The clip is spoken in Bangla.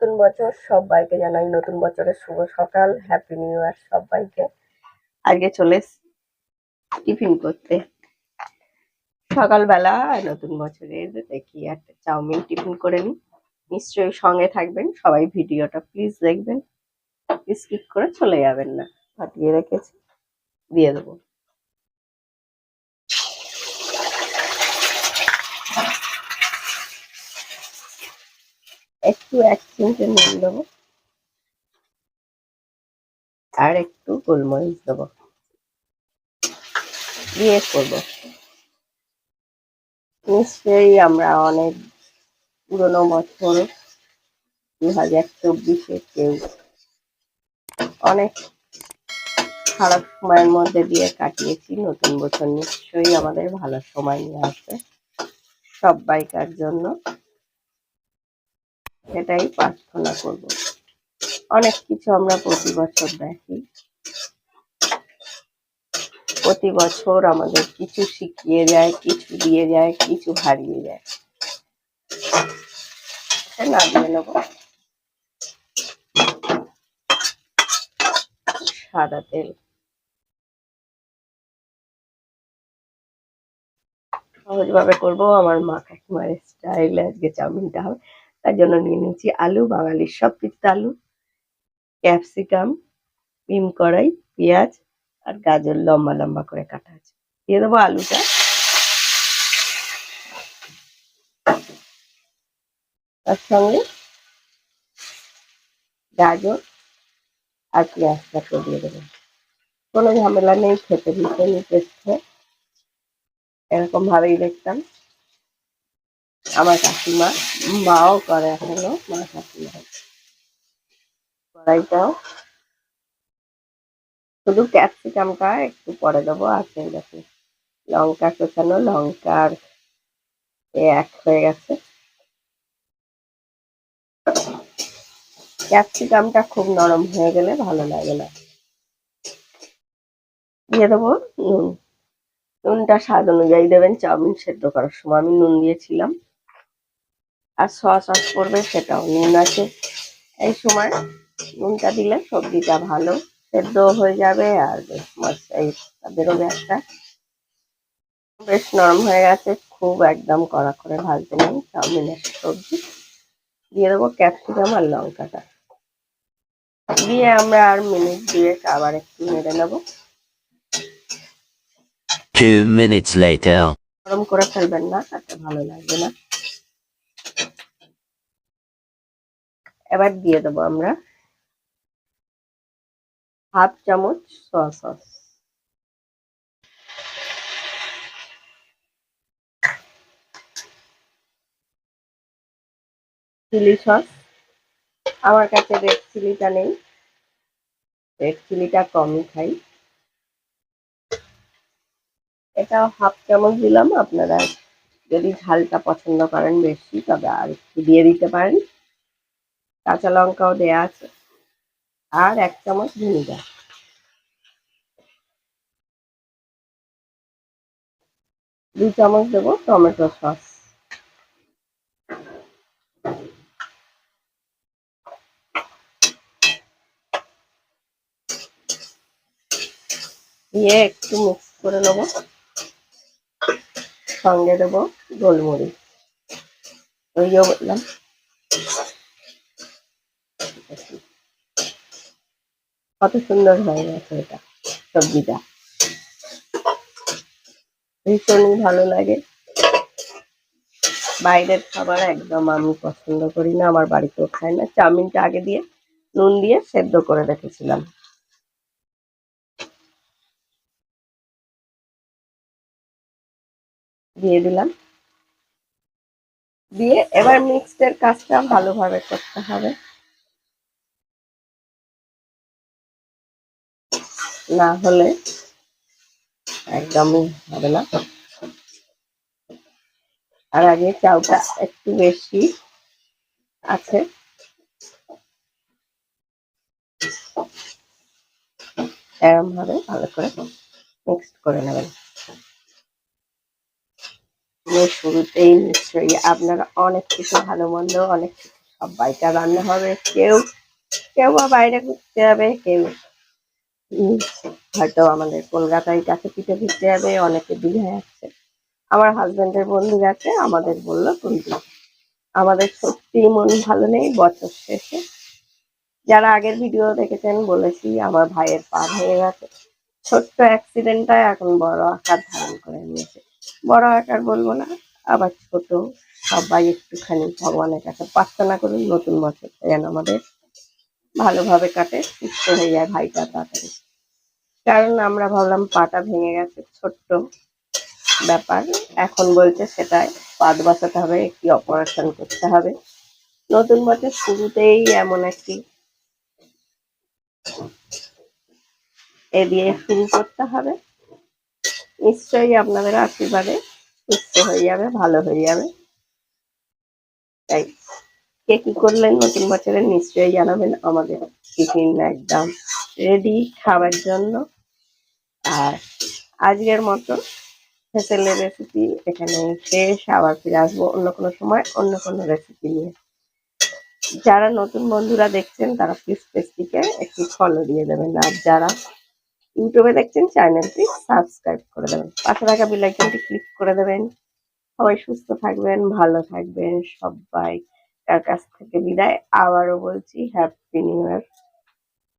নতুন বছর, সবাইকে জানাই নতুন বছরের শুভ সকাল, হ্যাপি নিউ ইয়ার সবাইকে। আজকে চলে টিফিন করতে সকালবেলা নতুন বছরের দেখি একটা চাউমিন টিফিন করে নিই। নিশ্চয়ই সঙ্গে থাকবেন, সবাই ভিডিওটা প্লিজ দেখবেন, স্কিপ করে চলে যাবেন না। ফাটিয়ে রেখেছি, দিয়ে দেবো। একটু 1 চিমটে নুন দেবো আর একটু গোলমরিচ দেবো, দিয়ে করবো। নিশ্চয়ই আমরা অনেক পুরোনো বছর 2024-এ কেউ অনেক খারাপ সময়ের মধ্যে দিয়ে কাটিয়েছি। নতুন বছর নিশ্চয়ই আমাদের ভালো সময় নিয়ে আসবে সবাইকার জন্য, সেটাই প্রার্থনা করব। অনেক কিছু আমরা প্রতি বছর দেখি, প্রতি বছর আমাদের কিছু শিখিয়ে যায়, কিছু দিয়ে যায়, কিছু হারিয়ে যায়। না দিয়ে নেব সাদা তেল। সহজ ভাবে করবো, আমার মা কাকিমার স্টাইলে আজকে চাউমিনটা হবে। তার জন্য নিয়ে নিয়েছি আলু, বাঙালির সব পিস্তা আলু, ক্যাপসিকাম, ডিম কড়াই, পেঁয়াজ আর গাজর লম্বা লম্বা করে কাটা আছে। দিয়ে দেবো আলুটা, তার সঙ্গে গাজর আর পেঁয়াজটাকে দিয়ে দেবো। কোনো ঝামেলা নেই, খেতে ভীষণই টেস্ট। এরকম ভাবেই দেখতাম আমার কাকিমা, মাও করে এখনো, মা কাকিমা। কড়াইটাও শুধু ক্যাপসিকামটা একটু পরে দেবো, আর সেই দেখো লঙ্কা কোচানো, লঙ্কার এক হয়ে গেছে। ক্যাপসিকামটা খুব নরম হয়ে গেলে ভালো লাগে না। দিয়ে দেবো নুন, নুনটা স্বাদ অনুযায়ী দেবেন। চাউমিন সেদ্ধ করার সময় আমি নুন দিয়েছিলাম, আর সস করবে সেটাও নুন আছে। এই সময় নুনটা দিলে সবজিটা ভালো সেদ্ধ হয়ে যাবে, আর বেরোবে একটা। বেশ নরম হয়ে গেছে, খুব একদম কড়া করে ভাজতে নেই চাউমিনের সবজি। দিয়ে দেবো ক্যাপসিকাম আর লঙ্কাটা, দিয়ে আমরা আর মিনিট 2 আবার একটু নেড়ে নেবো। 2 minutes later. গরম করে ফেলবেন না, তাতে ভালো লাগবে না। এবার দিয়ে দেবো আমরা হাফ চামচ সয়া সস, চিলি সস। আমার কাছে রেড চিলিটা নেই, রেড চিলিটা কমই খাই। এটাও হাফ চামচ দিলাম, আপনারা যদি ঝালটা পছন্দ করেন বেশি তবে আর একটু দিয়ে দিতে পারেন। কাঁচা লঙ্কাও দেয়া আছে, আর 1 চামচ ভিনিগার। 2 চামচ দেবো টমেটো সস, দিয়ে একটু মিক্স করে নেবো। সঙ্গে দেবো গোলমরিচ, ওইও বললাম। কত সুন্দর হয়ে গেছে এটা, সবজিটা ভীষণই ভালো লাগে। বাইরের খাবার একদম আমি পছন্দ করি না, আমার বাড়িতেও খায় না। চাউমিনটা আগে দিয়ে নুন দিয়ে সেদ্ধ করে রেখেছিলাম, দিয়ে দিলাম। দিয়ে এবার মিক্সডের কাজটা ভালোভাবে করতে হবে, না হলে একদমই হবে না। আর আগে চাউটা একটু বেশি আছে, এরম ভাবে ভালো করে মিক্স করে নেবেন। শুরুতেই নিশ্চয়ই আপনারা অনেক কিছু ভালো মন্দ অনেক কিছু সবাইকার রান্না হবে। কেউ কেউ বা বাইরে ঘুরতে যাবে, কেউ উম, হয়তো আমাদের কলকাতায় কাছে পিঠে ঘুরতে যাবে, অনেকে দীঘায় আসছে। আমার হাজবেন্ডের বন্ধু গেছে, আমাদের বললো কিন্তু আমাদের সত্যি মন ভালো নেই। বছর শেষে যারা আগের ভিডিও দেখেছেন বলেছি আমার ভাইয়ের পা ভেঙে গেছে। ছোট্ট অ্যাক্সিডেন্টটা এখন বড় আকার ধারণ করে নিয়েছে। বড় আকার বলবো না, আবার ছোট। সবাই একটুখানি ভগবানের কাছে প্রার্থনা করুন নতুন বছরটা যেন আমাদের ভালোভাবে কাটে, সুস্থ হয়ে যায় ভাইটা তাড়াতাড়ি। কারণ আমরা ভাবলাম পাটা ভেঙে গেছে, ছোট্ট ব্যাপার। এখন বলছে সেটাই পাত বসাতে হবে, একটি অপারেশন করতে হবে। নতুন বছর শুরুতেই এমন একটি এ দিয়ে শুরু করতে হবে। নিশ্চয়ই আপনাদের আশীর্বাদে সুস্থ হয়ে যাবে, ভালো হয়ে যাবে। তাই কে কি করলেন নতুন বছরে নিশ্চয়ই জানাবেন। আমাদের টিফিন একদম রেডি খাবার জন্য। আর আজকের মতো ফেসেলের রেসিপি এখানে শেষ। আবার ফিরে আসবো অন্য কোনো সময় অন্য কোনো রেসিপি নিয়ে। যারা নতুন বন্ধুরা দেখছেন তারা প্লিজ পেজটিকে একটু ফলো দিয়ে দেবেন, আর যারা ইউটিউবে দেখছেন চ্যানেলটি সাবস্ক্রাইব করে দেবেন, পাশে থাকা বেল আইকনটি ক্লিক করে দেবেন। সবাই সুস্থ থাকবেন, ভালো থাকবেন। সবাই তার কাছ থেকে বিদায়। আবারও বলছি হ্যাপি নিউ ইয়ার।